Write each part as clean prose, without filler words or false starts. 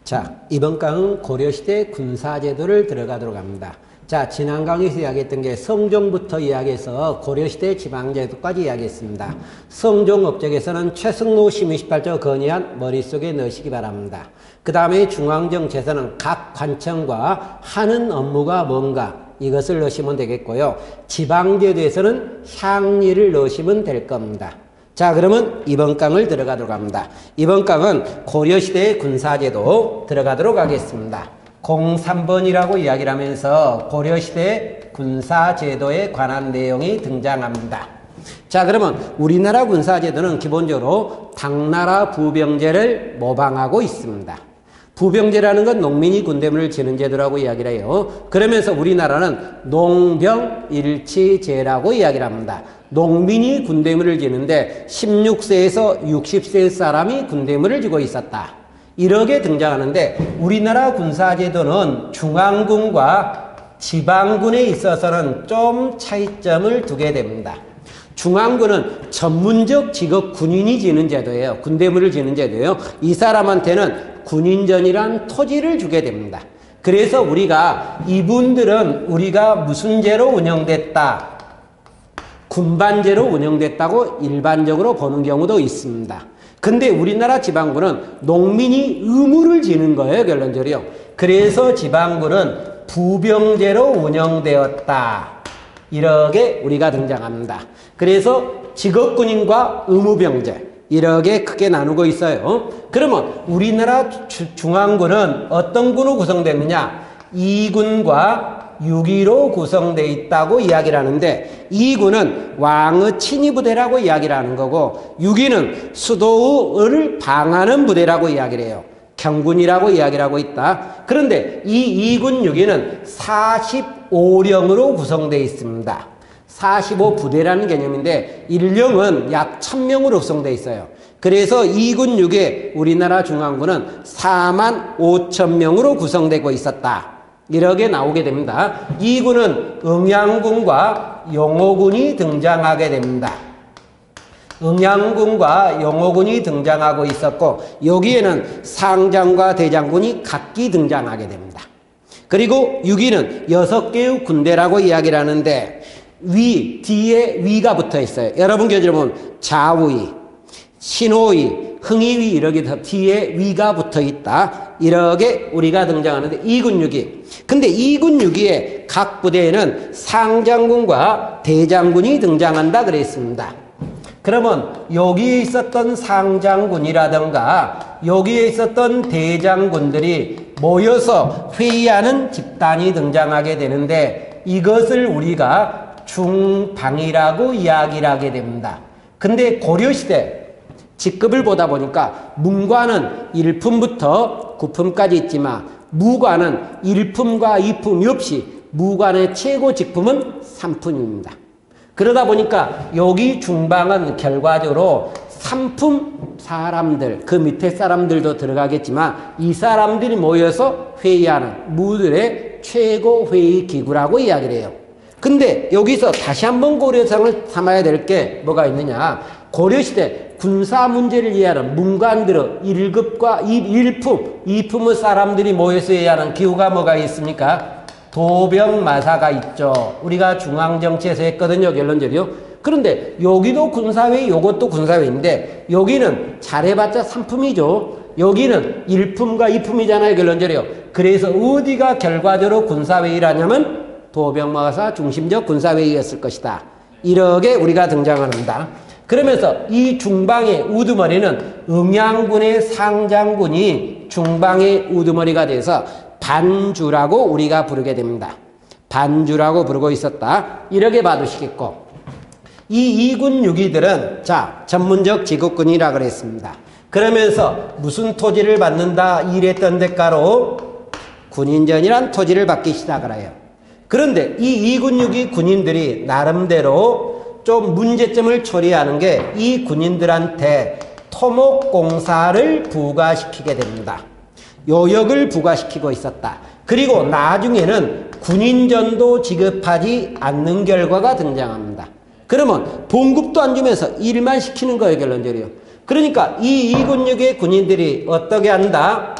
자, 이번 강은 고려시대 군사제도를 들어가도록 합니다. 자, 지난 강의에서 이야기했던 게 성종부터 이야기해서 고려시대 지방제도까지 이야기했습니다. 성종 업적에서는 최승로 심의18조 건의안 머릿속에 넣으시기 바랍니다. 그 다음에 중앙정치에서는 각 관청과 하는 업무가 뭔가 이것을 넣으시면 되겠고요. 지방제도에서는 향리를 넣으시면 될 겁니다. 자, 그러면 이번 강을 들어가도록 합니다. 이번 강은 고려시대의 군사제도 들어가도록 하겠습니다. 03번이라고 이야기를 하면서 고려시대 군사제도에 관한 내용이 등장합니다. 자, 그러면 우리나라 군사제도는 기본적으로 당나라 부병제를 모방하고 있습니다. 부병제라는 건 농민이 군대문을 지는 제도라고 이야기를 해요. 그러면서 우리나라는 농병일치제라고 이야기를 합니다. 농민이 군대문을 지는데 16세에서 60세 사람이 군대문을 지고 있었다. 이렇게 등장하는데 우리나라 군사제도는 중앙군과 지방군에 있어서는 좀 차이점을 두게 됩니다. 중앙군은 전문적 직업 군인이 지는 제도예요. 군대문을 지는 제도예요. 이 사람한테는 군인전이란 토지를 주게 됩니다. 그래서 이분들은 우리가 무슨 제로 운영됐다, 군반제로 운영됐다고 일반적으로 보는 경우도 있습니다. 근데 우리나라 지방군은 농민이 의무를 지는 거예요, 결론적으로요. 그래서 지방군은 부병제로 운영되었다. 이렇게 우리가 등장합니다. 그래서 직업군인과 의무병제 이렇게 크게 나누고 있어요. 그러면 우리나라 중앙군은 어떤 군으로 구성됐느냐? 2군과 6위로 구성되어 있다고 이야기를 하는데 2군은 왕의 친위 부대라고 이야기를 하는 거고 6위는 수도를 방하는 부대라고 이야기를 해요. 경군이라고 이야기를 하고 있다. 그런데 이 2군 6위는 45령으로 구성되어 있습니다. 45부대라는 개념인데 1령은 약 1000명으로 구성되어 있어요. 그래서 2군 6에 우리나라 중앙군은 45,000명으로 구성되고 있었다. 이렇게 나오게 됩니다. 2군은 응양군과 영호군이 등장하게 됩니다. 응양군과 영호군이 등장하고 있었고 여기에는 상장과 대장군이 각기 등장하게 됩니다. 그리고 6위는 6개의 군대라고 이야기를 하는데 뒤에 위가 붙어 있어요. 여러분 교재를 보면 좌위, 신호위, 흥위위 이렇게 뒤에 위가 붙어 있다. 이렇게 우리가 등장하는데 2군 6위. 근데 2군 6위의 각 부대에는 상장군과 대장군이 등장한다 그랬습니다. 그러면 여기에 있었던 상장군이라든가 여기에 있었던 대장군들이 모여서 회의하는 집단이 등장하게 되는데 이것을 우리가 중방이라고 이야기를 하게 됩니다. 근데 고려시대 직급을 보다 보니까 문관은 1품부터 9품까지 있지만 무관은 1품과 2품 없이 무관의 최고 직품은 3품입니다. 그러다 보니까 여기 중방은 결과적으로 3품 사람들, 그 밑에 사람들도 들어가겠지만 이 사람들이 모여서 회의하는 무들의 최고 회의 기구라고 이야기를 해요. 근데 여기서 다시 한번 고려상을 삼아야 될 게 뭐가 있느냐? 고려시대 군사 문제를 이해하는 문관들의 1급과 1품, 2품의 사람들이 모여서 이해하는 기구가 뭐가 있습니까? 도병마사가 있죠. 우리가 중앙정치에서 했거든요, 결론적으로요. 그런데 여기도 군사회의, 요것도 군사회의인데 여기는 잘해봤자 3품이죠. 여기는 1품과 2품이잖아요, 결론적으로요. 그래서 어디가 결과적으로 군사회의라냐면 도병마사 중심적 군사회의였을 것이다. 이렇게 우리가 등장합니다. 그러면서 이 중방의 우두머리는 응양군의 상장군이 중방의 우두머리가 돼서 반주라고 우리가 부르게 됩니다. 반주라고 부르고 있었다. 이렇게 봐두시겠고 이 2군 6위들은 자 전문적 직업군이라 그랬습니다. 그러면서 무슨 토지를 받는다 이랬던 대가로 군인전이란 토지를 받기 시작을 해요. 그런데 이 2군 6위 군인들이 나름대로 좀 문제점을 처리하는 게 이 군인들한테 토목공사를 부과시키게 됩니다. 요역을 부과시키고 있었다. 그리고 나중에는 군인전도 지급하지 않는 결과가 등장합니다. 그러면 봉급도 안 주면서 일만 시키는 거예요, 결론적으로요. 그러니까 이 2군 6의 군인들이 어떻게 한다?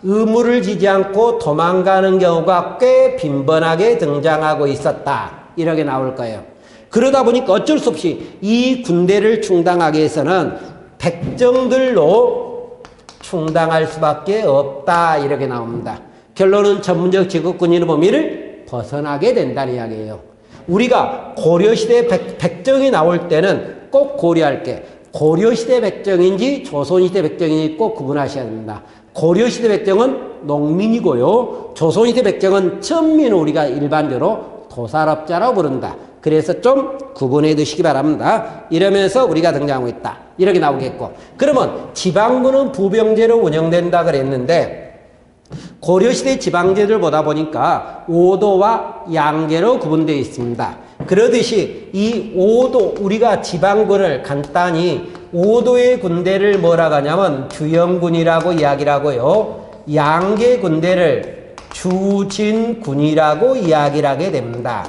의무를 지지 않고 도망가는 경우가 꽤 빈번하게 등장하고 있었다. 이렇게 나올 거예요. 그러다 보니까 어쩔 수 없이 이 군대를 충당하기 위해서는 백정들로 충당할 수밖에 없다. 이렇게 나옵니다. 결론은 전문적 직업군인의 범위를 벗어나게 된다는 이야기예요. 우리가 고려시대 백정이 나올 때는 꼭 고려할 게 고려시대 백정인지 조선시대 백정인지 꼭 구분하셔야 됩니다. 고려시대 백정은 농민이고요. 조선시대 백정은 천민을 우리가 일반적으로 도살업자라고 부른다. 그래서 좀 구분해 두시기 바랍니다. 이러면서 우리가 등장하고 있다. 이렇게 나오겠고. 그러면 지방군은 부병제로 운영된다 그랬는데 고려시대 지방제를 보다 보니까 5도와 양계로 구분되어 있습니다. 그러듯이 이 5도, 우리가 지방군을 간단히 5도의 군대를 뭐라고 하냐면 주영군이라고 이야기를 하고요. 양계 군대를 주진군이라고 이야기를 하게 됩니다.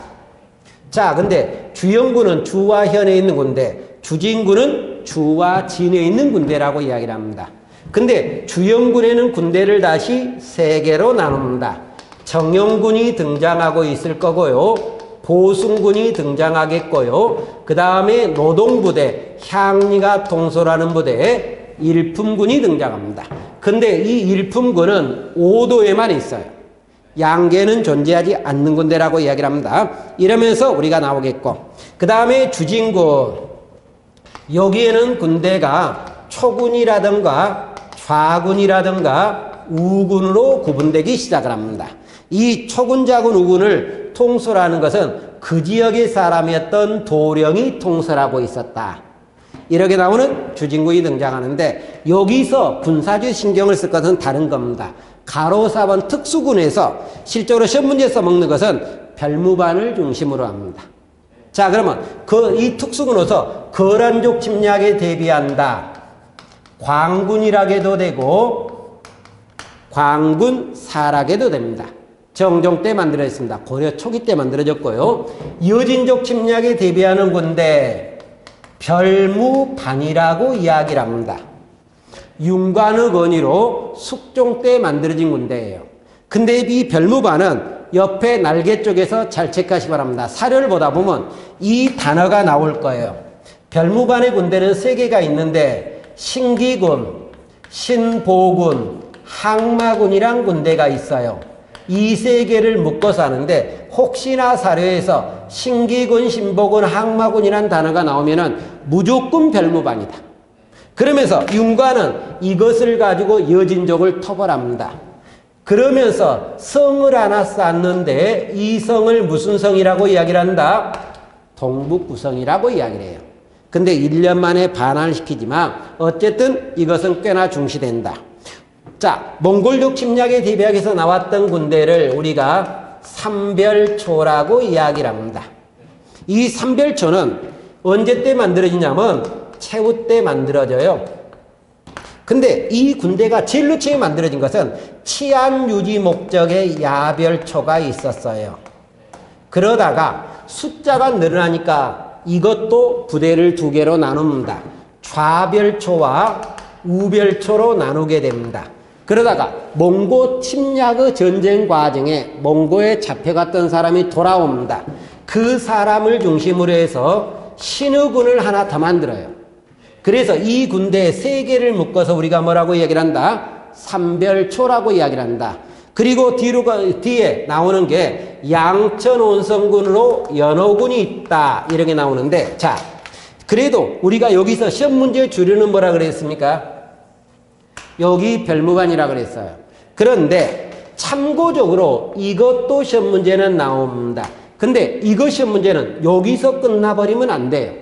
자, 근데 주영군은 주와 현에 있는 군대, 주진군은 주와 진에 있는 군대라고 이야기를 합니다. 근데 주영군에는 군대를 다시 3개로 나눕니다. 정영군이 등장하고 있을 거고요. 보승군이 등장하겠고요. 그 다음에 노동부대, 향리가 통솔하는 부대에 일품군이 등장합니다. 근데 이 일품군은 5도에만 있어요. 양계는 존재하지 않는 군대라고 이야기를 합니다. 이러면서 우리가 나오겠고, 그 다음에 주진군, 여기에는 군대가 초군이라든가 좌군이라든가 우군으로 구분되기 시작을 합니다. 이 초군자군 우군을 통솔하는 것은 그 지역의 사람이었던 도령이 통솔하고 있었다. 이렇게 나오는 주진군이 등장하는데 여기서 군사주의 신경을 쓸 것은 다른 겁니다. 가로 4번 특수군에서 실제로 시험 문제에 써먹는 것은 별무반을 중심으로 합니다. 자, 그러면 이 특수군에서 거란족 침략에 대비한다. 광군이라고 해도 되고 광군 사라게도 됩니다. 정종 때 만들어졌습니다. 고려 초기 때 만들어졌고요. 여진족 침략에 대비하는 군대 별무반이라고 이야기를 합니다. 윤관의 건의로 숙종 때 만들어진 군대예요. 근데 이 별무반은 옆에 날개 쪽에서 잘 체크하시기 바랍니다. 사료를 보다 보면 이 단어가 나올 거예요. 별무반의 군대는 3개가 있는데 신기군, 신보군, 항마군이란 군대가 있어요. 이 3개를 묶어서 하는데 혹시나 사료에서 신기군, 신보군, 항마군이란 단어가 나오면은 무조건 별무반이다. 그러면서 윤관은 이것을 가지고 여진족을 토벌합니다. 그러면서 성을 하나 쌓는데 이 성을 무슨 성이라고 이야기를 한다? 동북구성이라고 이야기를 해요. 근데 1년 만에 반환시키지만 어쨌든 이것은 꽤나 중시된다. 자, 몽골족 침략에 대비하기 위해서 나왔던 군대를 우리가 삼별초라고 이야기를 합니다. 이 삼별초는 언제 때 만들어지냐면 최후 때 만들어져요. 근데 이 군대가 제일로 처음에 만들어진 것은 치안 유지 목적의 야별초가 있었어요. 그러다가 숫자가 늘어나니까 이것도 부대를 2개로 나눕니다. 좌별초와 우별초로 나누게 됩니다. 그러다가 몽고 침략의 전쟁 과정에 몽고에 잡혀갔던 사람이 돌아옵니다. 그 사람을 중심으로 해서 신의군을 하나 더 만들어요. 그래서 이 군대에 3개를 묶어서 우리가 뭐라고 이야기를 한다? 삼별초라고 이야기를 한다. 그리고 뒤에 나오는 게 양천온성군으로 연호군이 있다. 이렇게 나오는데, 자, 그래도 우리가 여기서 시험 문제 주류는 뭐라 그랬습니까? 여기 별무반이라 그랬어요. 그런데 참고적으로 이것도 시험 문제는 나옵니다. 근데 이거 시험 문제는 여기서 끝나버리면 안 돼요.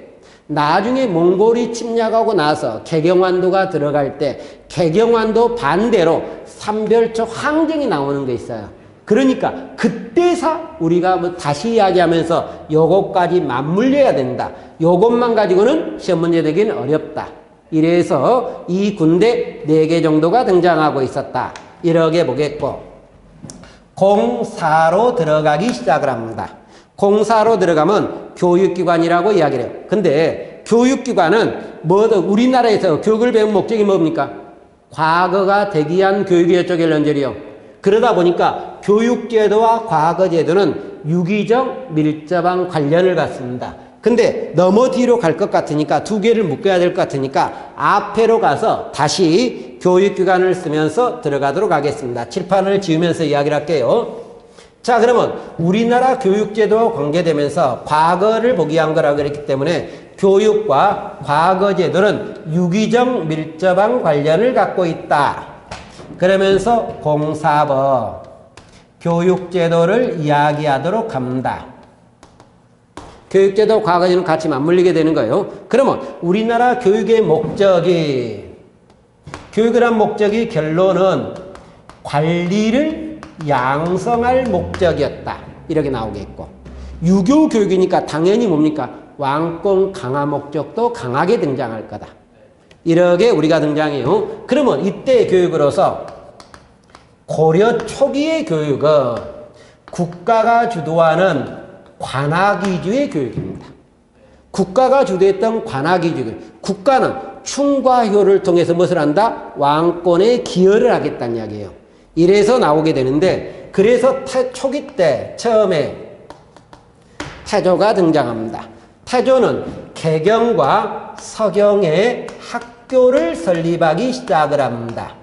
나중에 몽골이 침략하고 나서 개경환도가 들어갈 때 개경환도 반대로 삼별초 항쟁이 나오는 게 있어요. 그러니까 그때서 우리가 뭐 다시 이야기하면서 요것까지 맞물려야 된다. 요것만 가지고는 시험 문제 되기는 어렵다. 이래서 이 군대 4개 정도가 등장하고 있었다. 이렇게 보겠고, 공사로 들어가기 시작을 합니다. 공사로 들어가면 교육기관이라고 이야기를 해요. 근데 교육기관은 우리나라에서 교육을 배운 목적이 뭡니까? 과거가 대기한 교육이었죠, 결론적이요. 그러다 보니까 교육제도와 과거제도는 유기적 밀접한 관련을 갖습니다. 근데 너무 뒤로 갈 것 같으니까 두 개를 묶어야 될 것 같으니까 앞에로 가서 다시 교육기관을 쓰면서 들어가도록 하겠습니다. 칠판을 지우면서 이야기를 할게요. 자, 그러면 우리나라 교육제도와 관계되면서 과거를 보기 위한 거라고 그랬기 때문에 교육과 과거제도는 유기적 밀접한 관련을 갖고 있다. 그러면서 공사법 교육제도를 이야기하도록 합니다. 교육제도 과거제도는 같이 맞물리게 되는 거예요. 그러면 우리나라 교육의 목적이 교육을 한 목적이 결론은 관리를 양성할 목적이었다. 이렇게 나오겠고 유교 교육이니까 당연히 뭡니까? 왕권 강화 목적도 강하게 등장할 거다. 이렇게 우리가 등장해요. 그러면 이때 교육으로서 고려 초기의 교육은 국가가 주도하는 관학위주의 교육입니다. 국가가 주도했던 관학위주의 교육. 국가는 충과효를 통해서 무엇을 한다? 왕권에 기여를 하겠다는 이야기예요. 이래서 나오게 되는데 그래서 초기 때 처음에 태조가 등장합니다. 태조는 개경과 서경의 학교를 설립하기 시작을 합니다.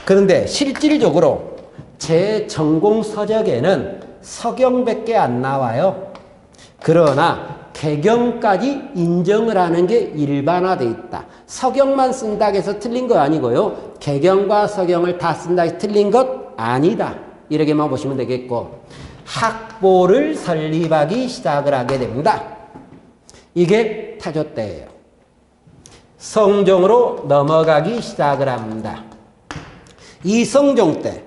그런데 실질적으로 제 전공 서적에는 서경밖에 안 나와요. 그러나 개경까지 인정을 하는 게 일반화되어 있다. 서경만 쓴다고 해서 틀린 거 아니고요. 개경과 서경을 다 쓴다고 해서 틀린 것 아니다. 이렇게만 보시면 되겠고 학보를 설립하기 시작을 하게 됩니다. 이게 태조 때예요. 성종으로 넘어가기 시작을 합니다. 이 성종 때,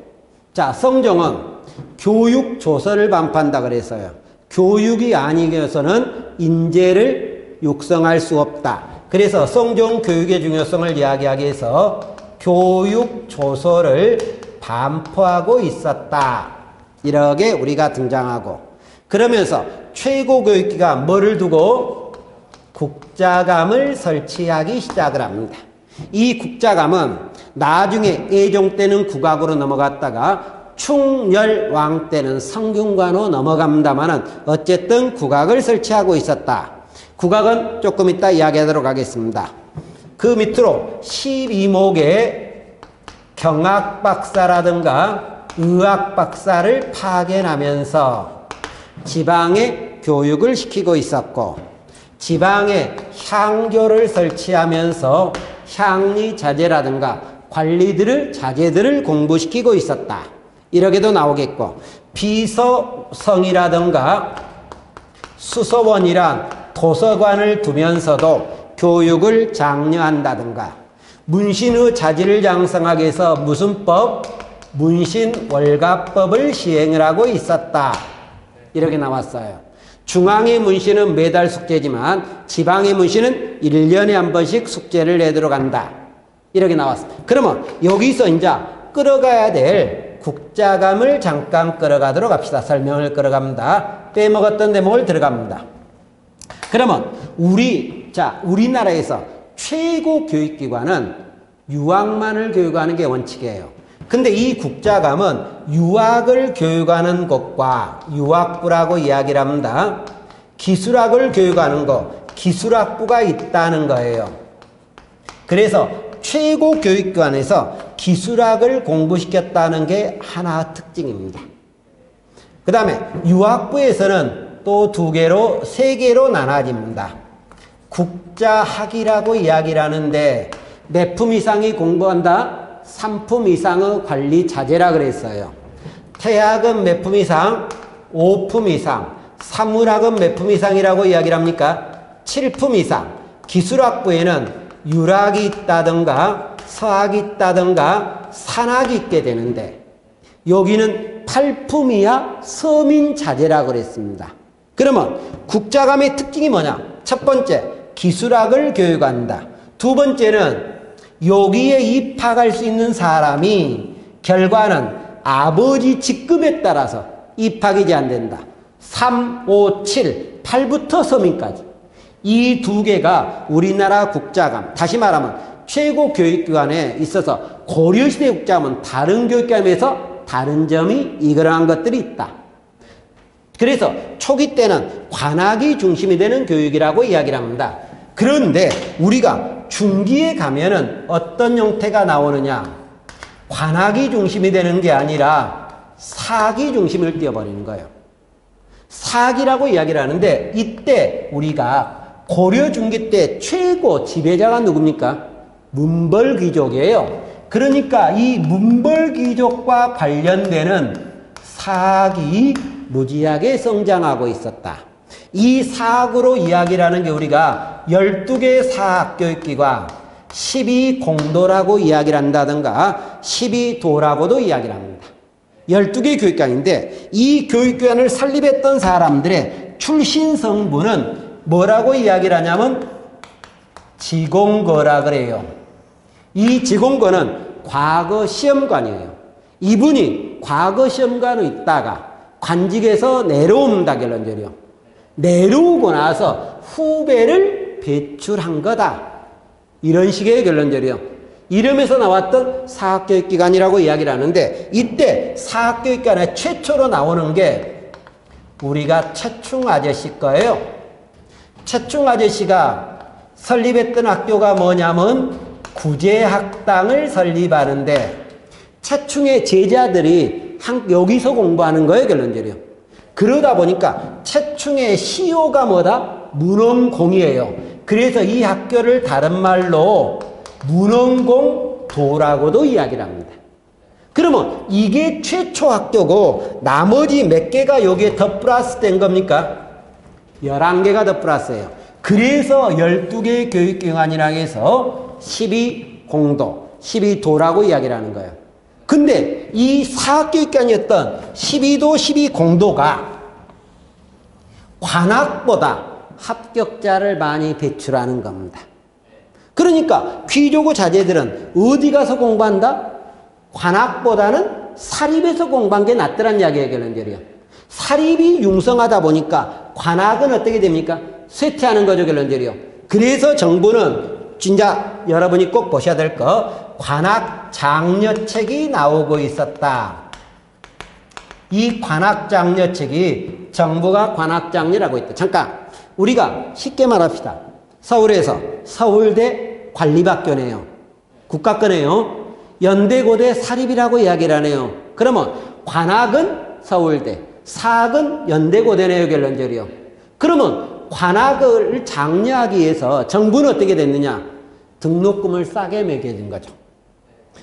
자, 성종은 교육 조서를 반포한다 그랬어요. 교육이 아니어서는 인재를 육성할 수 없다. 그래서 성종 교육의 중요성을 이야기하기 위해서 교육 조서를 반포하고 있었다. 이렇게 우리가 등장하고 그러면서 최고 교육기가 뭐를 두고 국자감을 설치하기 시작을 합니다. 이 국자감은 나중에 애종 때는 국악으로 넘어갔다가 충렬왕 때는 성균관으로 넘어갑니다만은 어쨌든 국악을 설치하고 있었다. 국악은 조금 이따 이야기하도록 하겠습니다. 그 밑으로 12목의 경악박사라든가 의학박사를 파견하면서 지방에 교육을 시키고 있었고 지방에 향교를 설치하면서 향리자재라든가 관리들을 자재들을 공부시키고 있었다. 이렇게도 나오겠고 비서성이라든가 수서원이란 도서관을 두면서도 교육을 장려한다든가 문신의 자질을 양성하기 위해서 무슨 법? 문신월가법을 시행을 하고 있었다. 이렇게 나왔어요. 중앙의 문신은 매달 숙제지만 지방의 문신은 1년에 한 번씩 숙제를 내도록 한다. 이렇게 나왔어요. 그러면 여기서 이제 끌어가야 될 국자감을 잠깐 끌어가도록 합시다. 설명을 끌어갑니다. 빼먹었던 대목을 들어갑니다. 그러면 우리나라에서 최고 교육기관은 유학만을 교육하는 게 원칙이에요. 근데 이 국자감은 유학을 교육하는 것과 유학부라고 이야기를 합니다. 기술학을 교육하는 것, 기술학부가 있다는 거예요. 그래서 최고 교육기관에서 기술학을 공부시켰다는 게 하나 특징입니다. 그 다음에 유학부에서는 또 세 개로 나눠집니다. 국자학이라고 이야기를 하는데 몇 품 이상이 공부한다? 3품 이상의 관리 자재라 그랬어요. 태학은 몇 품 이상? 5품 이상. 사물학은 몇 품 이상이라고 이야기를 합니까? 7품 이상. 기술학부에는 유학이 있다든가 서학이 있다든가 산학이 있게 되는데 여기는 8품 이하 서민 자재라 그랬습니다. 그러면 국자감의 특징이 뭐냐? 첫 번째, 기술학을 교육한다. 두 번째는 여기에 입학할 수 있는 사람이 결과는 아버지 직급에 따라서 입학이 제한된다. 3, 5, 7, 8부터 서민까지. 이 두 개가 우리나라 국자감, 다시 말하면 최고 교육기관에 있어서 고려시대 국자하면 다른 교육기관에서 다른 점이 이러한 것들이 있다. 그래서 초기 때는 관학이 중심이 되는 교육이라고 이야기를 합니다. 그런데 우리가 중기에 가면은 어떤 형태가 나오느냐? 관학이 중심이 되는 게 아니라 사기 중심을 띄워버리는 거예요. 사기라고 이야기를 하는데 이때 우리가 고려 중기 때 최고 지배자가 누굽니까? 문벌귀족이에요. 그러니까 이 문벌귀족과 관련되는 사학이 무지하게 성장하고 있었다. 이 사학으로 이야기를 하는 게 우리가 12개 사학교육기관 12공도라고 이야기를 한다든가 12도라고도 이야기를 합니다. 12개 교육기관인데 이 교육기관을 설립했던 사람들의 출신 성분은 뭐라고 이야기를 하냐면 지공거라 그래요. 이 지공거는 과거 시험관이에요. 이분이 과거 시험관에 있다가 관직에서 내려옵니다. 결론적으로. 내려오고 나서 후배를 배출한 거다. 이런 식의 결론적이요. 이름에서 나왔던 사학교육기관이라고 이야기를 하는데 이때 사학교육기관에 최초로 나오는 게 우리가 최충 아저씨 거예요. 최충 아저씨가 설립했던 학교가 뭐냐면 구제학당을 설립하는데 최충의 제자들이 여기서 공부하는 거예요. 결론적으로. 그러다 보니까 최충의 시효가 뭐다? 문헌공이에요. 그래서 이 학교를 다른 말로 문헌공도라고도 이야기를 합니다. 그러면 이게 최초 학교고 나머지 몇 개가 여기에 더 플러스 된 겁니까? 11개가 더 플러스예요. 그래서 12개 교육기관이라고 해서 12공도, 12도라고 이야기를 하는 거예요. 근데 이 사학교육기관이었던 12도, 12공도가 관학보다 합격자를 많이 배출하는 겁니다. 그러니까 귀족의 자제들은 어디 가서 공부한다? 관학보다는 사립에서 공부한 게 낫더란 이야기예요. 결론적으로. 사립이 융성하다 보니까 관학은 어떻게 됩니까? 쇠퇴하는 거죠. 결론적으로. 그래서 정부는 진짜 여러분이 꼭 보셔야 될 거 관학 장려책이 나오고 있었다. 이 관학 장려책이 정부가 관학 장려라고 있다. 잠깐 우리가 쉽게 말합시다. 서울에서 서울대 관리학교네요. 국가거네요. 연대고대 사립이라고 이야기를 하네요. 그러면 관학은 서울대, 사학은 연대고대네요. 결론적으로. 그러면 관학을 장려하기 위해서 정부는 어떻게 됐느냐? 등록금을 싸게 매겨준 거죠.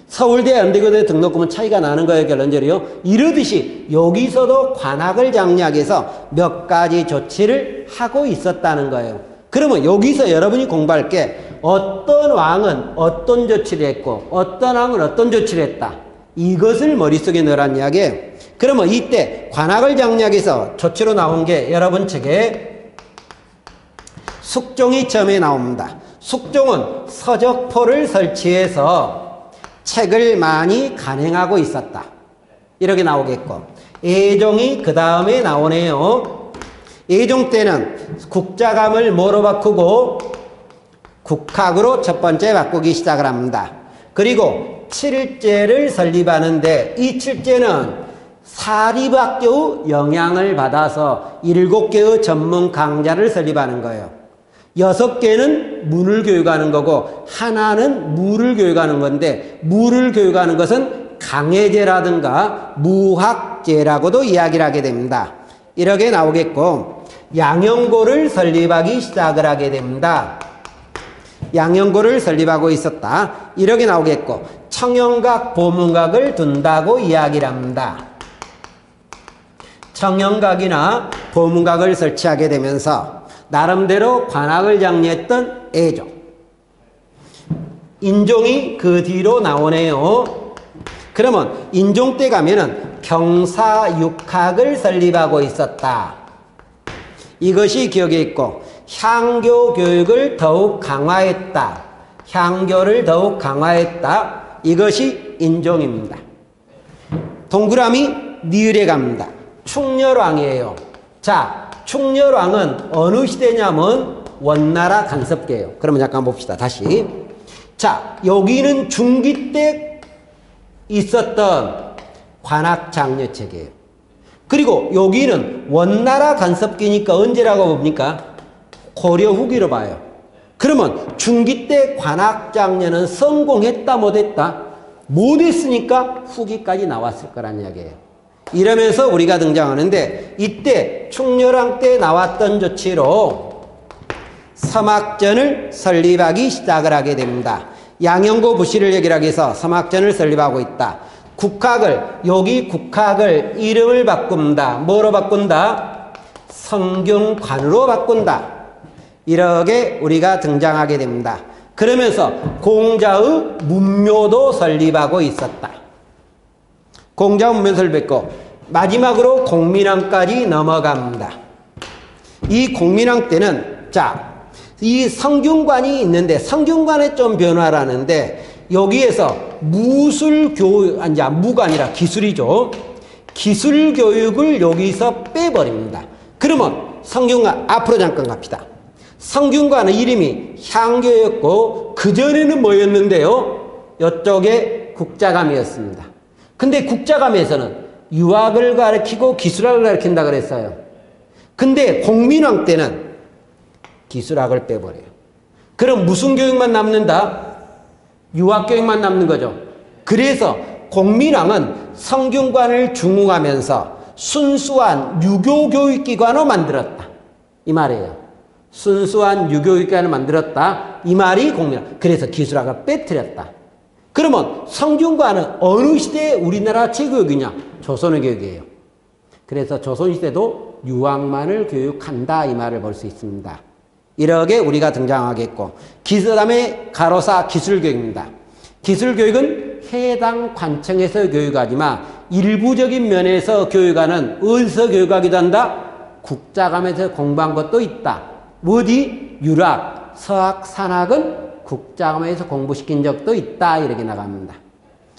서울대, 연대고대 등록금은 차이가 나는 거예요. 결론적으로. 이러듯이 여기서도 관학을 장려하기 위해서 몇 가지 조치를 하고 있었다는 거예요. 그러면 여기서 여러분이 공부할 게 어떤 왕은 어떤 조치를 했고 어떤 왕은 어떤 조치를 했다. 이것을 머릿속에 넣으란 이야기예요. 그러면 이때 관학을 장려하기 위해서 조치로 나온 게 여러분 책에 숙종이 처음에 나옵니다. 숙종은 서적포를 설치해서 책을 많이 간행하고 있었다. 이렇게 나오겠고 애종이 그 다음에 나오네요. 애종 때는 국자감을 뭐로 바꾸고 국학으로 첫 번째 바꾸기 시작을 합니다. 그리고 칠제를 설립하는데 이 칠제는 사립학교의 영향을 받아서 7개의 전문 강좌를 설립하는 거예요. 6개는 문을 교육하는 거고 하나는 무를 교육하는 건데 무를 교육하는 것은 강해제라든가 무학제라고도 이야기를 하게 됩니다. 이렇게 나오겠고 양형고를 설립하기 시작을 하게 됩니다. 양형고를 설립하고 있었다. 이렇게 나오겠고 청형각, 보문각을 둔다고 이야기를 합니다. 청형각이나 보문각을 설치하게 되면서 나름대로 관학을 장려했던 애종. 인종이 그 뒤로 나오네요. 그러면 인종 때 가면은 경사육학을 설립하고 있었다. 이것이 기억에 있고 향교 교육을 더욱 강화했다. 향교를 더욱 강화했다. 이것이 인종입니다. 동그라미 니을에 갑니다. 충렬왕이에요. 자, 충렬왕은 어느 시대냐면 원나라 간섭계예요. 그러면 잠깐 봅시다. 다시. 자, 여기는 중기 때 있었던 관악장려체계예요. 그리고 여기는 원나라 간섭기니까 언제라고 봅니까? 고려 후기로 봐요. 그러면 중기 때 관악장려는 성공했다 못했다? 못했으니까 후기까지 나왔을 거란 이야기예요. 이러면서 우리가 등장하는데 이때 충렬왕 때 나왔던 조치로 서막전을 설립하기 시작을 하게 됩니다. 양형고 부시를 얘기를 해서 서막전을 설립하고 있다. 여기 국학을 이름을 바꾼다. 뭐로 바꾼다? 성균관으로 바꾼다. 이렇게 우리가 등장하게 됩니다. 그러면서 공자의 문묘도 설립하고 있었다. 공자 문묘 설립했고 마지막으로 공민왕까지 넘어갑니다. 이 공민왕 때는 이 성균관이 있는데 성균관에 좀 변화라는데 여기에서 무가 아니라 기술이죠. 기술 교육을 여기서 빼버립니다. 그러면 성균관 앞으로 잠깐 갑시다. 성균관의 이름이 향교였고 그전에는 뭐였는데요? 이쪽에 국자감이었습니다. 근데 국자감에서는 유학을 가르치고 기술학을 가르친다 그랬어요. 근데 공민왕 때는 기술학을 빼버려요. 그럼 무슨 교육만 남는다? 유학교육만 남는 거죠. 그래서 공민왕은 성균관을 중흥하면서 순수한 유교교육기관을 만들었다. 이 말이에요. 순수한 유교교육기관을 만들었다. 이 말이 공민왕. 그래서 기술학을 빼뜨렸다. 그러면 성균관은 어느 시대에 우리나라 제교육이냐? 조선의 교육이에요. 그래서 조선시대도 유학만을 교육한다. 이 말을 볼 수 있습니다. 이렇게 우리가 등장하겠고 그 다음에 가로사 기술교육입니다. 기술교육은 해당 관청에서 교육하지만 일부적인 면에서 교육하는 어디서 교육하기도 한다? 국자감에서 공부한 것도 있다. 어디? 유학, 서학, 산학은 국자감에서 공부시킨 적도 있다. 이렇게 나갑니다.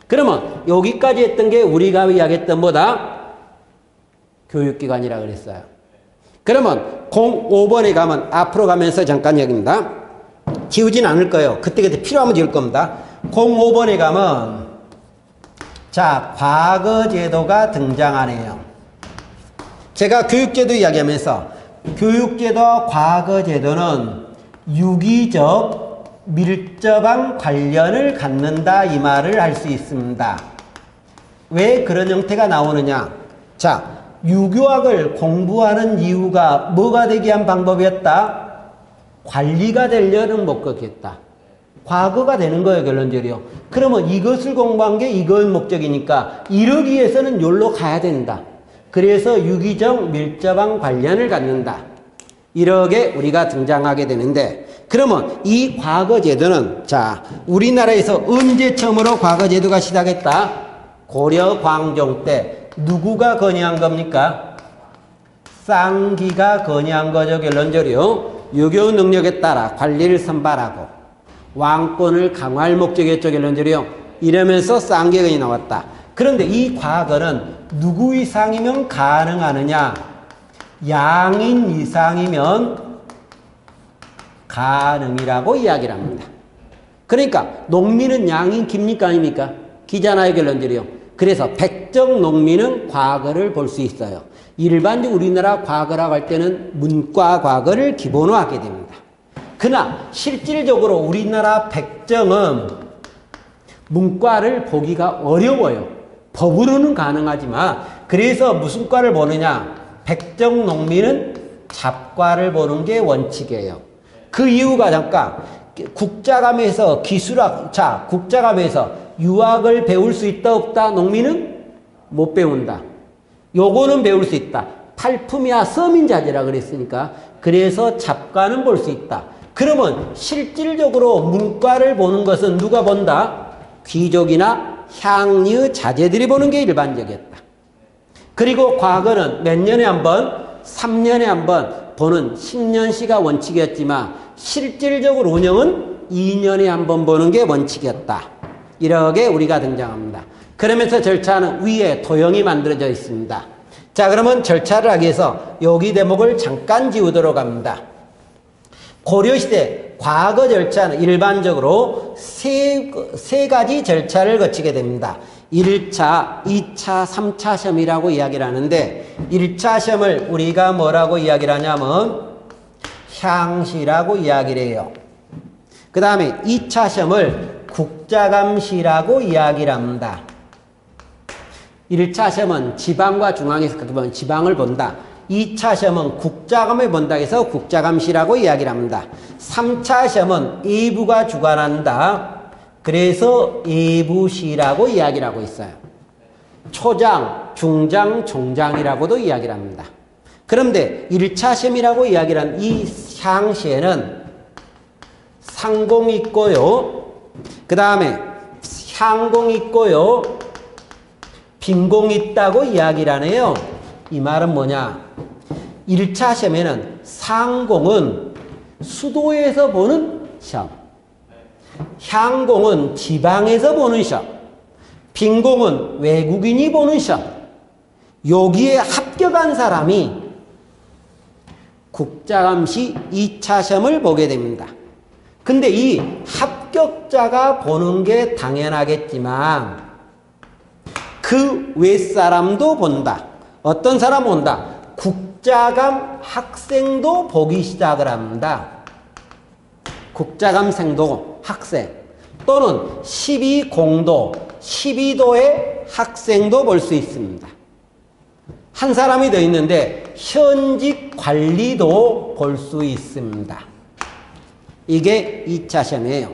그러면 여기까지 했던 게 우리가 이야기했던 뭐다? 교육기관이라고 그랬어요. 그러면 05번에 가면 앞으로 가면서 잠깐 얘기입니다. 지우진 않을 거예요. 그때그때 필요하면 지울 겁니다. 05번에 가면 과거제도가 등장하네요. 제가 교육제도 이야기하면서 교육제도와 과거제도는 유기적 밀접한 관련을 갖는다 이 말을 할 수 있습니다. 왜 그런 형태가 나오느냐? 유교학을 공부하는 이유가 뭐가 되게 한 방법이었다? 관리가 되려는 목적이었다. 과거가 되는 거예요, 결론적으로. 그러면 이것을 공부한 게 이건 목적이니까 이러기 위해서는 여기로 가야 된다. 그래서 유기적 밀접한 관련을 갖는다. 이렇게 우리가 등장하게 되는데 그러면 이 과거제도는 우리나라에서 언제 처음으로 과거제도가 시작했다? 고려 광종 때. 누구가 건의한 겁니까? 쌍기가 건의한 거죠, 결론적으로. 유교 능력에 따라 관리를 선발하고 왕권을 강화할 목적이었죠, 결론적으로. 이러면서 쌍기가 건의 나왔다. 그런데 이 과거는 누구 이상이면 가능하느냐? 양인 이상이면 가능이라고 이야기를 합니다. 그러니까 농민은 양인 깁니까 아닙니까? 기잖아요, 결론적으로. 그래서 백정 농민은 과거를 볼 수 있어요. 일반적으로 우리나라 과거라고 할 때는 문과 과거를 기본으로 하게 됩니다. 그러나 실질적으로 우리나라 백정은 문과를 보기가 어려워요. 법으로는 가능하지만 그래서 무슨 과를 보느냐? 백정 농민은 잡과를 보는 게 원칙이에요. 그 이유가 국자감에서 기술학, 국자감에서 유학을 배울 수 있다 없다? 농민은 못 배운다. 요거는 배울 수 있다. 탈품이야 서민자재라 그랬으니까. 그래서 잡과는 볼 수 있다. 그러면 실질적으로 문과를 보는 것은 누가 본다? 귀족이나 향리의 자제들이 보는 게 일반적이었다. 그리고 과거는 몇 년에 한 번? 3년에 한 번 보는 10년시가 원칙이었지만 실질적으로 운영은 2년에 한 번 보는 게 원칙이었다. 이렇게 우리가 등장합니다. 그러면서 절차는 위에 도형이 만들어져 있습니다. 그러면 절차를 하기 위해서 여기 대목을 잠깐 지우도록 합니다. 고려시대 과거 절차는 일반적으로 세 가지 절차를 거치게 됩니다. 1차, 2차, 3차 시험이라고 이야기를 하는데 1차 시험을 우리가 뭐라고 이야기를 하냐면 향시라고 이야기를 해요. 그 다음에 2차 시험을 국자감시라고 이야기를 합니다. 1차 시험은 지방과 중앙에서 지방을 본다. 2차 시험은 국자감을 본다 해서 국자감시라고 이야기를 합니다. 3차 시험은 예부가 주관한다. 그래서 예부시라고 이야기를 하고 있어요. 초장, 중장, 종장이라고도 이야기를 합니다. 그런데 1차 시험이라고 이야기를 한 이 향시에는 상공이 있고요. 그 다음에 향공이 있고요. 빈공이 있다고 이야기를 하네요. 이 말은 뭐냐? 1차 시험에는 상공은 수도에서 보는 시험, 향공은 지방에서 보는 시험, 빈공은 외국인이 보는 시험. 여기에 합격한 사람이 국자감시 2차 시험을 보게 됩니다. 근데 이 합격자가 보는 게 당연하겠지만 그 윗사람도 본다. 어떤 사람 본다? 국자감 학생도 보기 시작을 합니다. 국자감생도 학생 또는 12공도, 12도의 학생도 볼 수 있습니다. 한 사람이 더 있는데 현직 관리도 볼 수 있습니다. 이게 2차 시험이에요.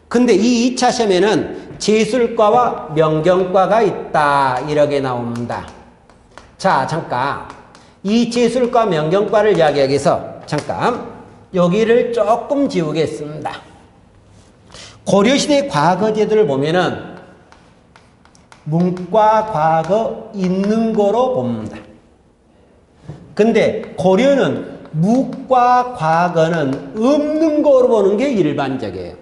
근데 이 2차 시험에는 제술과와 명경과가 있다. 이렇게 나옵니다. 자, 잠깐. 이 제술과 명경과를 이야기하기 위해서 잠깐 여기를 조금 지우겠습니다. 고려시대 과거제도를 보면은 문과 과거 있는 거로 봅니다. 근데 고려는 무과 과거는 없는 거로 보는 게 일반적이에요.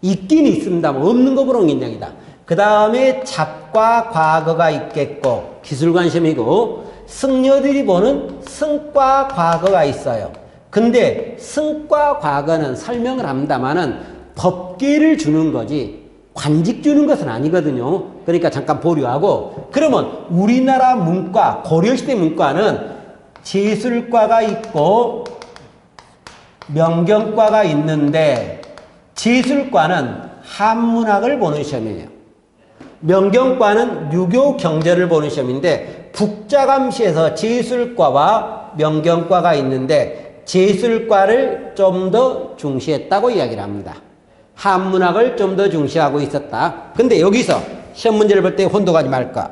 있긴 있습니다만 없는 거 보는 게 인정이다. 그 다음에 잡과 과거가 있겠고 기술관 시험이고 승려들이 보는 승과 과거가 있어요. 근데 승과 과거는 설명을 합니다만은 법계를 주는 거지 관직 주는 것은 아니거든요. 그러니까 잠깐 보류하고 그러면 우리나라 문과, 고려시대 문과는 제술과가 있고 명경과가 있는데 제술과는 한문학을 보는 시험이에요. 명경과는 유교 경제를 보는 시험인데 국자감시에서 제술과와 명경과가 있는데 제술과를 좀 더 중시했다고 이야기를 합니다. 한문학을 좀 더 중시하고 있었다. 근데 여기서 시험 문제를 볼 때 혼동하지 말까.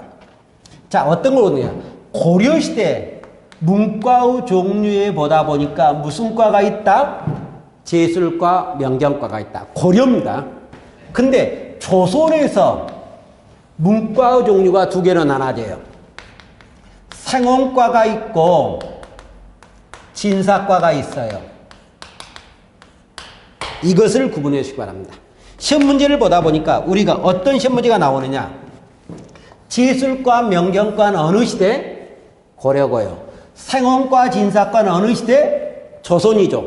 자, 어떤 걸 보느냐. 고려시대 문과의 종류에 보다 보니까 무슨 과가 있다? 제술과, 명경과가 있다. 고려입니다. 근데 조선에서 문과의 종류가 두 개로 나눠져요. 생원과가 있고 진사과가 있어요. 이것을 구분해 주시기 바랍니다. 시험 문제를 보다 보니까 우리가 어떤 시험 문제가 나오느냐. 제술과, 명경과는 어느 시대? 고려고요. 생원과, 진사과는 어느 시대? 조선이죠.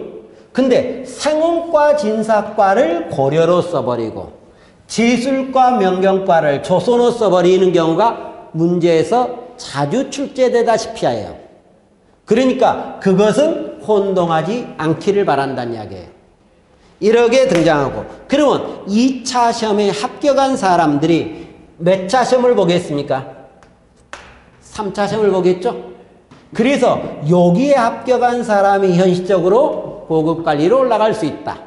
근데 생원과, 진사과를 고려로 써버리고 제술과, 명경과를 조선으로 써버리는 경우가 문제에서 자주 출제되다시피 해요. 그러니까 그것은 혼동하지 않기를 바란다는 이야기예요. 이렇게 등장하고 그러면 2차 시험에 합격한 사람들이 몇 차 시험을 보겠습니까? 3차 시험을 보겠죠? 그래서 여기에 합격한 사람이 현실적으로 고급관리로 올라갈 수 있다.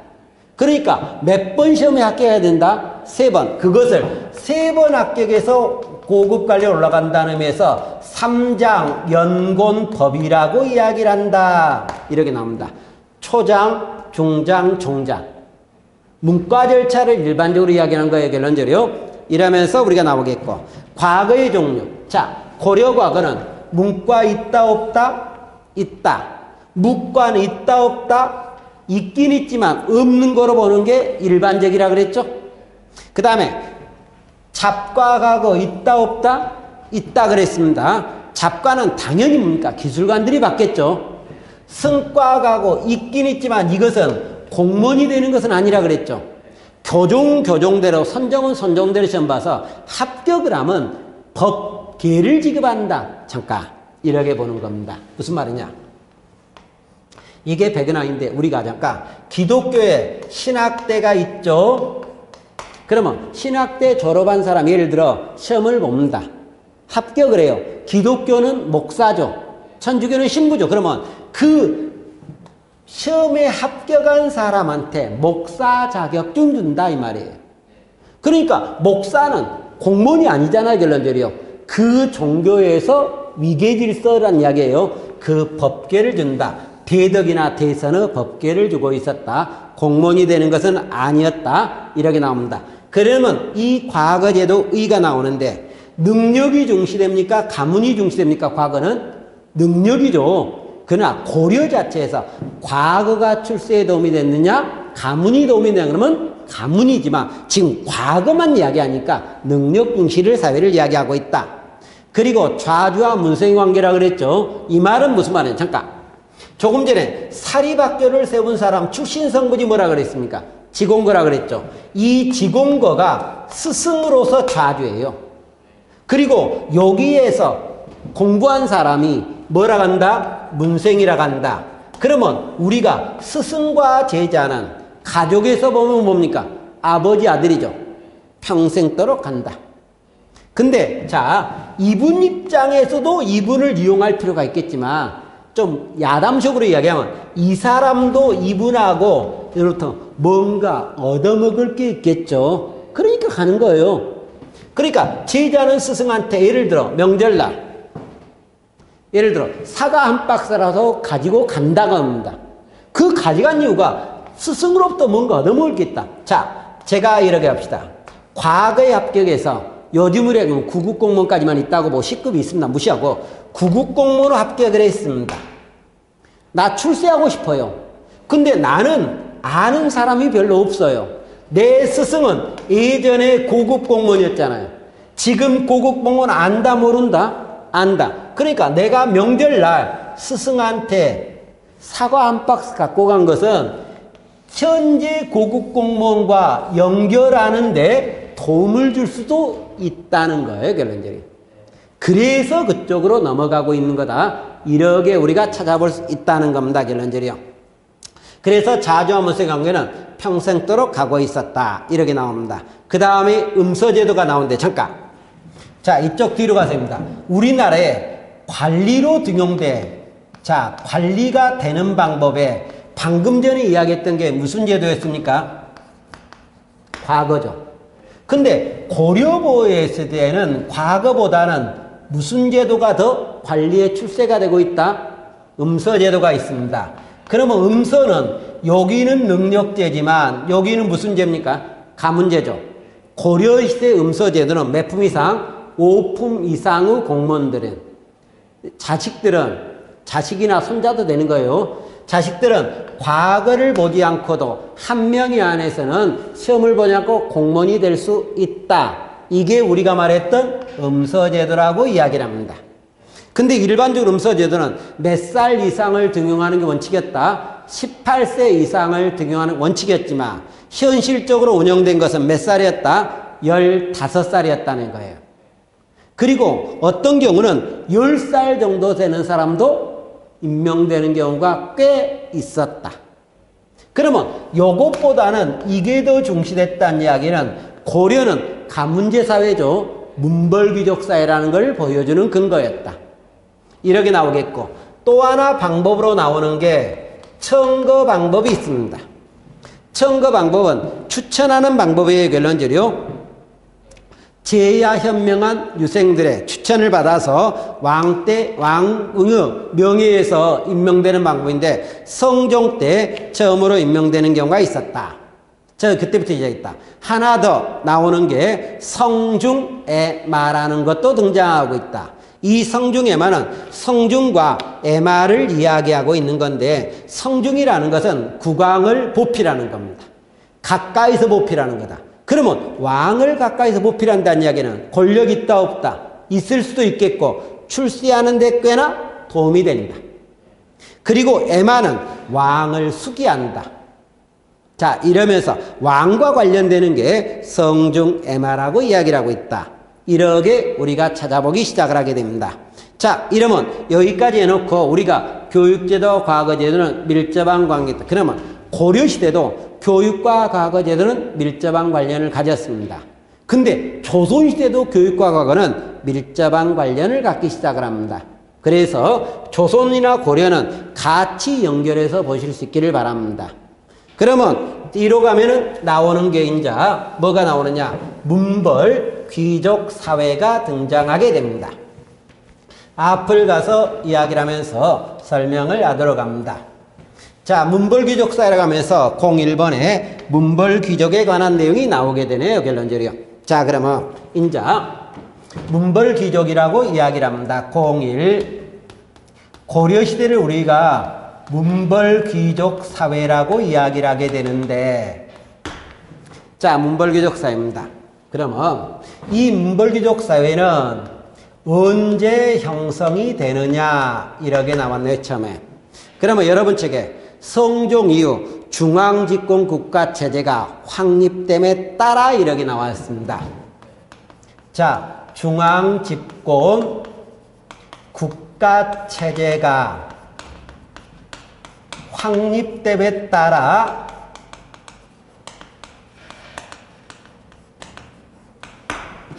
그러니까 몇 번 시험에 합격해야 된다? 3번. 그것을 3번 합격해서 고급관리로 올라간다는 의미에서 3장 연곤법이라고 이야기를 한다. 이렇게 나옵니다. 초장, 중장, 종장. 문과 절차를 일반적으로 이야기하는 거예요. 결론적으로. 이러면서 우리가 나오겠고. 과거의 종류. 자, 고려 과거는 문과 있다 없다? 있다. 무과는 있다 없다? 있긴 있지만 없는 거로 보는 게 일반적이라 그랬죠. 그 다음에 잡과 과거 있다 없다? 있다 그랬습니다. 잡과는 당연히 뭡니까? 기술관들이 받겠죠. 승과 과거 있긴 있지만 이것은 공무원이 되는 것은 아니라 그랬죠. 교종대로, 선정대로 시험 봐서 합격을 하면 법계를 지급한다. 잠깐 이렇게 보는 겁니다. 무슨 말이냐? 이게 백은하인데 우리가 잠깐 기독교에 신학대가 있죠. 그러면 신학대 졸업한 사람 예를 들어 시험을 봅니다. 합격을 해요. 기독교는 목사죠. 천주교는 신부죠. 그러면 그 시험에 합격한 사람한테 목사 자격증 준다 이 말이에요. 그러니까 목사는 공무원이 아니잖아요. 결론적으로 그 종교에서 위계질서란 이야기예요. 그 법계를 준다. 대덕이나 대선의 법계를 주고 있었다. 공무원이 되는 것은 아니었다. 이렇게 나옵니다. 그러면 이 과거제도 의가 나오는데 능력이 중시됩니까? 가문이 중시됩니까? 과거는 능력이죠. 그러나 고려 자체에서 과거가 출세에 도움이 됐느냐? 가문이 도움이 되냐? 그러면 가문이지만 지금 과거만 이야기하니까 능력 중시를 사회를 이야기하고 있다. 그리고 좌주와 문생의 관계라 그랬죠. 이 말은 무슨 말이에요? 잠깐. 조금 전에 사립학교를 세운 사람 출신 성분이 뭐라 그랬습니까? 지공거라 그랬죠. 이 지공거가 스승으로서 좌주예요. 그리고 여기에서 공부한 사람이 뭐라 간다? 문생이라 간다. 그러면 우리가 스승과 제자는 가족에서 보면 뭡니까? 아버지 아들이죠. 평생도록 간다. 근데 자, 이분 입장에서도 이분을 이용할 필요가 있겠지만 좀 야담식으로 이야기하면 이 사람도 이분하고 이렇다 뭔가 얻어먹을 게 있겠죠. 그러니까 가는 거예요. 그러니까 제자는 스승한테 예를 들어 명절날 예를 들어 사과 한 박스라도 가지고 간다고 합니다. 그 가져간 이유가 스승으로부터 뭔가 얻어먹을 게 있다. 자, 제가 이렇게 합시다. 과거에 합격해서 요즘으로 9급 공무원까지만 있다고 뭐 10급이 있습니다. 무시하고 9급 공무원으로 합격을 했습니다. 나 출세하고 싶어요. 근데 나는 아는 사람이 별로 없어요. 내 스승은 예전에 고급 공무원이었잖아요. 지금 고급 공무원 안다 모른다? 안다. 그러니까 내가 명절날 스승한테 사과 한 박스 갖고 간 것은 현재 고급 공무원과 연결하는데 도움을 줄 수도 있다는 거예요. 결론적으로. 그래서 그쪽으로 넘어가고 있는 거다. 이렇게 우리가 찾아볼 수 있다는 겁니다. 결론적으로. 그래서 자주와 문생의 관계는 평생도록 가고 있었다. 이렇게 나옵니다. 그 다음에 음서제도가 나오는데 잠깐. 자, 이쪽 뒤로 가서 입니다. 우리나라에 관리로 등용돼. 자, 관리가 되는 방법에 방금 전에 이야기했던 게 무슨 제도였습니까? 과거죠. 근데 고려보호에 있을 때는 과거보다는 무슨 제도가 더 관리에 출세가 되고 있다? 음서제도가 있습니다. 그러면 음서는 여기는 능력제지만 여기는 무슨 제입니까? 가문제죠. 고려시대 음서제도는 몇 품 이상? 5품 이상의 공무원들은 자식이나 손자도 되는 거예요. 자식들은 과거를 보지 않고도 한 명이 안에서는 시험을 보지 않고 공무원이 될 수 있다. 이게 우리가 말했던 음서제도라고 이야기를 합니다. 근데 일반적으로 음서제도는 몇 살 이상을 등용하는 게 원칙이었다. 18세 이상을 등용하는 원칙이었지만 현실적으로 운영된 것은 몇 살이었다? 15살이었다는 거예요. 그리고 어떤 경우는 10살 정도 되는 사람도 임명되는 경우가 꽤 있었다. 그러면 요것보다는 이게 더 중시됐다는 이야기는 고려는 가문제 사회죠. 문벌귀족 사회라는 걸 보여주는 근거였다. 이렇게 나오겠고 또 하나 방법으로 나오는 게 청거 방법이 있습니다. 청거 방법은 추천하는 방법이에요. 결론적으로 제야 현명한 유생들의 추천을 받아서 왕의 명예에서 임명되는 방법인데 성종 때 처음으로 임명되는 경우가 있었다. 저 그때부터 시작했다. 하나 더 나오는 게 성중애마라는 것도 등장하고 있다. 이 성중애마는 성중과 애마를 이야기하고 있는 건데 성중이라는 것은 국왕을 보필하는 겁니다. 가까이서 보필하는 거다. 그러면 왕을 가까이서 보필한다는 이야기는 권력 있다 없다 있을 수도 있겠고 출세하는 데 꽤나 도움이 된다. 그리고 애마는 왕을 수기한다. 자, 이러면서 왕과 관련되는 게 성중애마라고 이야기를 하고 있다. 이렇게 우리가 찾아보기 시작을 하게 됩니다. 자, 이러면 여기까지 해놓고 우리가 교육제도, 과거제도는 밀접한 관계다. 그러면 고려시대도 교육과 과거제도는 밀접한 관련을 가졌습니다. 근데 조선시대도 교육과 과거는 밀접한 관련을 갖기 시작을 합니다. 그래서 조선이나 고려는 같이 연결해서 보실 수 있기를 바랍니다. 그러면 뒤로 가면은 나오는 게 이제 뭐가 나오느냐? 문벌 귀족 사회가 등장하게 됩니다. 앞을 가서 이야기를 하면서 설명을 하도록 합니다. 자, 문벌 귀족 사회라고 하면서 01번에 문벌 귀족에 관한 내용이 나오게 되네요. 결론적으로. 자, 그러면 이제 문벌 귀족이라고 이야기를 합니다. 01 고려시대를 우리가 문벌 귀족 사회라고 이야기를 하게 되는데, 자, 문벌 귀족 사회입니다. 그러면 이 문벌 귀족 사회는 언제 형성이 되느냐 이렇게 나왔네요. 처음에. 그러면 여러분 책에 성종 이후 중앙집권 국가체제가 확립됨에 따라 이렇게 나왔습니다. 자, 중앙집권 국가체제가 확립됨에 따라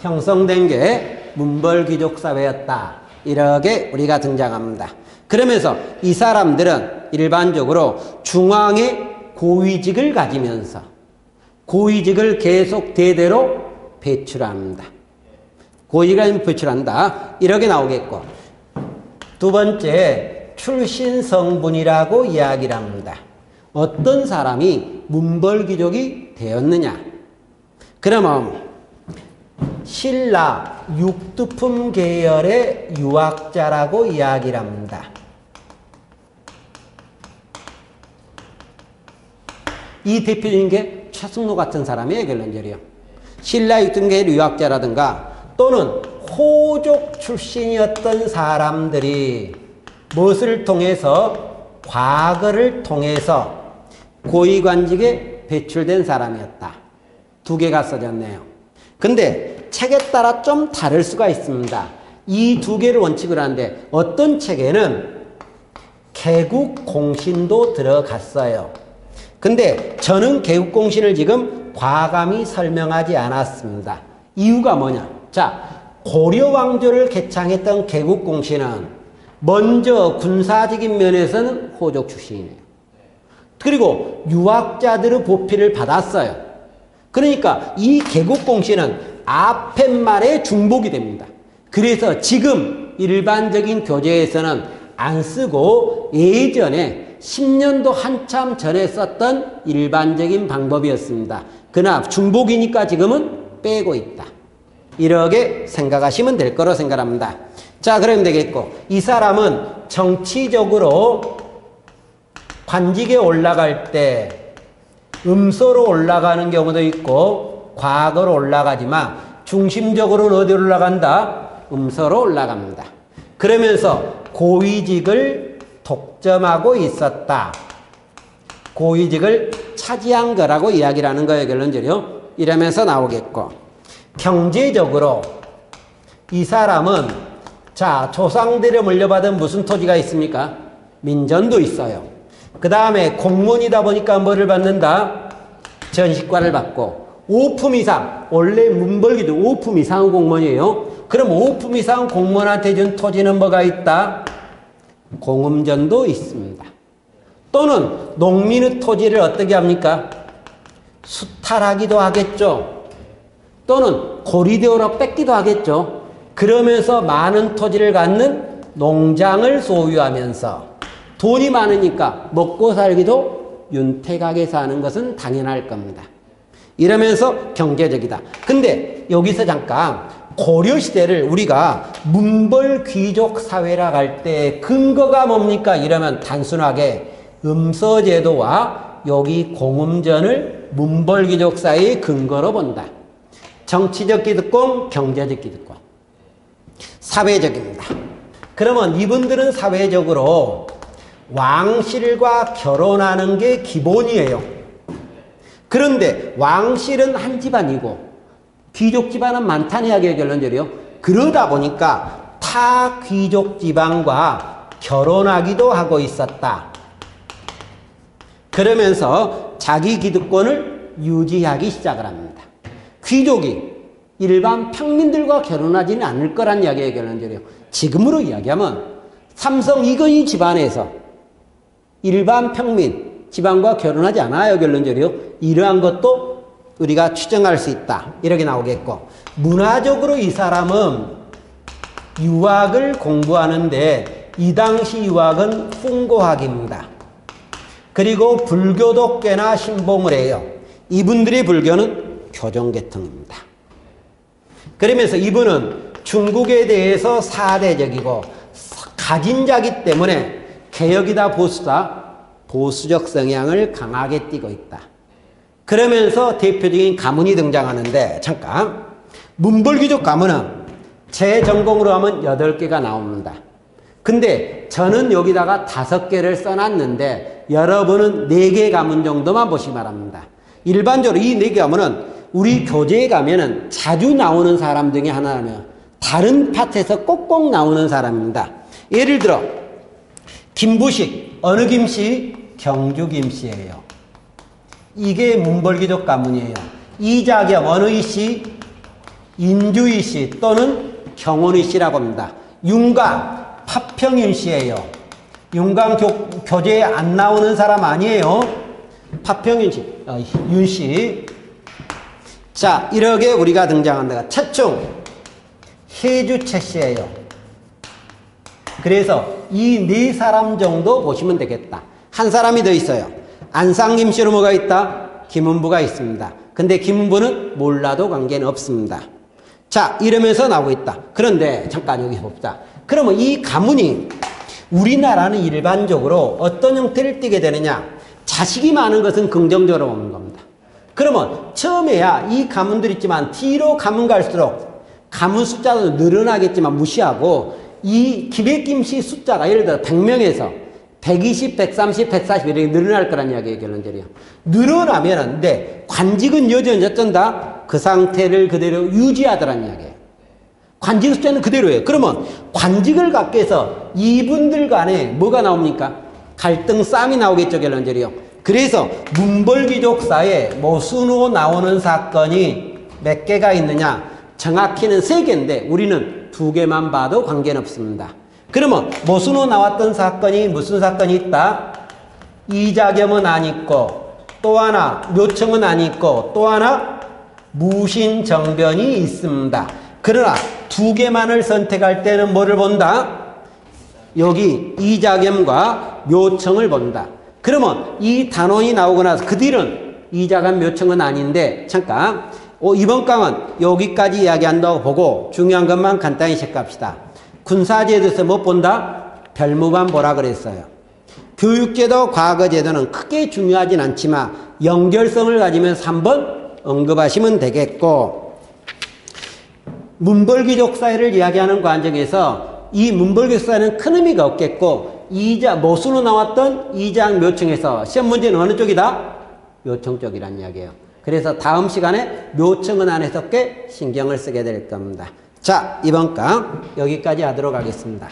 형성된 게 문벌귀족사회였다. 이렇게 우리가 등장합니다. 그러면서 이 사람들은 일반적으로 중앙의 고위직을 가지면서 고위직을 계속 대대로 배출합니다. 고위직을 배출한다. 이렇게 나오겠고, 두 번째 출신 성분이라고 이야기를 합니다. 어떤 사람이 문벌귀족이 되었느냐. 그러면 신라 육두품 계열의 유학자라고 이야기를 합니다. 이 대표적인 게 최승로 같은 사람이에요. 결론적이요. 신라 육두품 계열 유학자라든가 또는 호족 출신이었던 사람들이 무엇을 통해서, 과거를 통해서 고위관직에 배출된 사람이었다. 두 개가 써졌네요. 근데 책에 따라 좀 다를 수가 있습니다. 이 두 개를 원칙으로 하는데 어떤 책에는 개국공신도 들어갔어요. 근데 저는 개국공신을 지금 과감히 설명하지 않았습니다. 이유가 뭐냐? 자, 고려왕조를 개창했던 개국공신은 먼저 군사적인 면에서는 호족 출신이에요. 그리고 유학자들의 보필을 받았어요. 그러니까 이 개국공신은 앞에 말에 중복이 됩니다. 그래서 지금 일반적인 교재에서는 안 쓰고 예전에 10년도 한참 전에 썼던 일반적인 방법이었습니다. 그러나 중복이니까 지금은 빼고 있다. 이렇게 생각하시면 될 거로 생각합니다. 자, 그러면 되겠고, 이 사람은 정치적으로 관직에 올라갈 때 음소로 올라가는 경우도 있고 과거로 올라가지만 중심적으로는 어디로 올라간다? 음소로 올라갑니다. 그러면서 고위직을 독점하고 있었다. 고위직을 차지한 거라고 이야기를 하는 거예요. 결론적으로. 이러면서 나오겠고, 경제적으로 이 사람은, 자, 조상들에 물려받은 무슨 토지가 있습니까? 민전도 있어요. 그 다음에 공무원이다 보니까 뭐를 받는다? 전시과를 받고, 5품 이상, 원래 문벌기도 5품 이상은 공무원이에요. 그럼 5품 이상 공무원한테 준 토지는 뭐가 있다? 공음전도 있습니다. 또는 농민의 토지를 어떻게 합니까? 수탈하기도 하겠죠. 또는 고리대오로 뺏기도 하겠죠. 그러면서 많은 토지를 갖는 농장을 소유하면서 돈이 많으니까 먹고 살기도 윤택하게 사는 것은 당연할 겁니다. 이러면서 경제적이다. 근데 여기서 잠깐 고려시대를 우리가 문벌 귀족 사회라 할 때 근거가 뭡니까? 이러면 단순하게 음서제도와 여기 공음전을 문벌 귀족 사회의 근거로 본다. 정치적 기득권, 경제적 기득권. 사회적입니다. 그러면 이분들은 사회적으로 왕실과 결혼하는 게 기본이에요. 그런데 왕실은 한 집안이고 귀족 집안은 많다는 이야기가 결론적이요. 그러다 보니까 타 귀족 집안과 결혼하기도 하고 있었다. 그러면서 자기 기득권을 유지하기 시작을 합니다. 귀족이 일반 평민들과 결혼하지는 않을 거란 이야기가 결론적이요. 지금으로 이야기하면 삼성 이건희 집안에서 일반 평민 집안과 결혼하지 않아요. 결론적이요. 이러한 것도 우리가 추정할 수 있다. 이렇게 나오겠고, 문화적으로 이 사람은 유학을 공부하는데 이 당시 유학은 훈고학입니다. 그리고 불교도 꽤나 신봉을 해요. 이분들의 불교는 교정계통입니다. 그러면서 이분은 중국에 대해서 사대적이고 가진 자기 때문에 개혁이다 보수다, 보수적 성향을 강하게 띠고 있다. 그러면서 대표적인 가문이 등장하는데, 잠깐, 문벌귀족 가문은 제 전공으로 하면 8개가 나옵니다. 근데 저는 여기다가 5개를 써놨는데 여러분은 4개 가문 정도만 보시기 바랍니다. 일반적으로 이 4개 가문은 우리 교재에 가면은 자주 나오는 사람 중에 하나는 다른 파트에서 꼭꼭 나오는 사람입니다. 예를 들어 김부식, 어느 김씨? 경주 김씨예요. 이게 문벌귀족 가문이에요. 이자겸, 어느 이씨? 인주 이씨 또는 경원 이씨라고 합니다. 윤광, 파평윤 씨예요. 윤광 교재에 안 나오는 사람 아니에요. 파평윤 씨, 윤 씨. 자, 이렇게 우리가 등장한다. 최충, 해주채 씨예요. 그래서 이 4사람 정도 보시면 되겠다. 한 사람이 더 있어요. 안상김 씨로 뭐가 있다? 김은부가 있습니다. 근데 김은부는 몰라도 관계는 없습니다. 자, 이러면서 나오고 있다. 그런데 잠깐 여기 봅시다. 그러면 이 가문이 우리나라는 일반적으로 어떤 형태를 띠게 되느냐? 자식이 많은 것은 긍정적으로 보는 겁니다. 그러면 처음에야 이 가문들 있지만 뒤로 가문 갈수록 가문 숫자도 늘어나겠지만 무시하고 이 김혜김씨 숫자가 예를 들어 100명에서 120, 130, 140 이렇게 늘어날 거란 이야기예요. 결론적이요. 늘어나면은 근데 관직은 여전히 어쩐다? 그 상태를 그대로 유지하더란 이야기예요. 관직 숫자는 그대로예요. 그러면 관직을 갖게 해서 이분들 간에 뭐가 나옵니까? 갈등 싸움이 나오겠죠. 결론적이요. 그래서 문벌귀족사에 모순으로 나오는 사건이 몇 개가 있느냐? 정확히는 3개인데 우리는 2개만 봐도 관계는 없습니다. 그러면 모순으로 나왔던 사건이 무슨 사건이 있다? 이자겸은 안 있고 또 하나 묘청은 안 있고 또 하나 무신정변이 있습니다. 그러나 2개만을 선택할 때는 뭐를 본다? 여기 이자겸과 묘청을 본다. 그러면 이 단원이 나오고 나서 그 뒤는 이자겸 묘청은 아닌데 잠깐 이번 강은 여기까지 이야기한다고 보고 중요한 것만 간단히 체크합시다. 군사제도에서 못 본다? 별무만 보라 그랬어요. 교육제도, 과거제도는 크게 중요하진 않지만 연결성을 가지면서 한번 언급하시면 되겠고, 문벌귀족 사회를 이야기하는 과정에서 이 문벌귀족 사회는 큰 의미가 없겠고, 모순으로 나왔던 이장 묘청에서 시험 문제는 어느 쪽이다? 묘청 쪽이란 이야기예요. 그래서 다음 시간에 묘청은 안 해서 꽤 신경을 쓰게 될 겁니다. 자, 이번 강 여기까지 하도록 하겠습니다.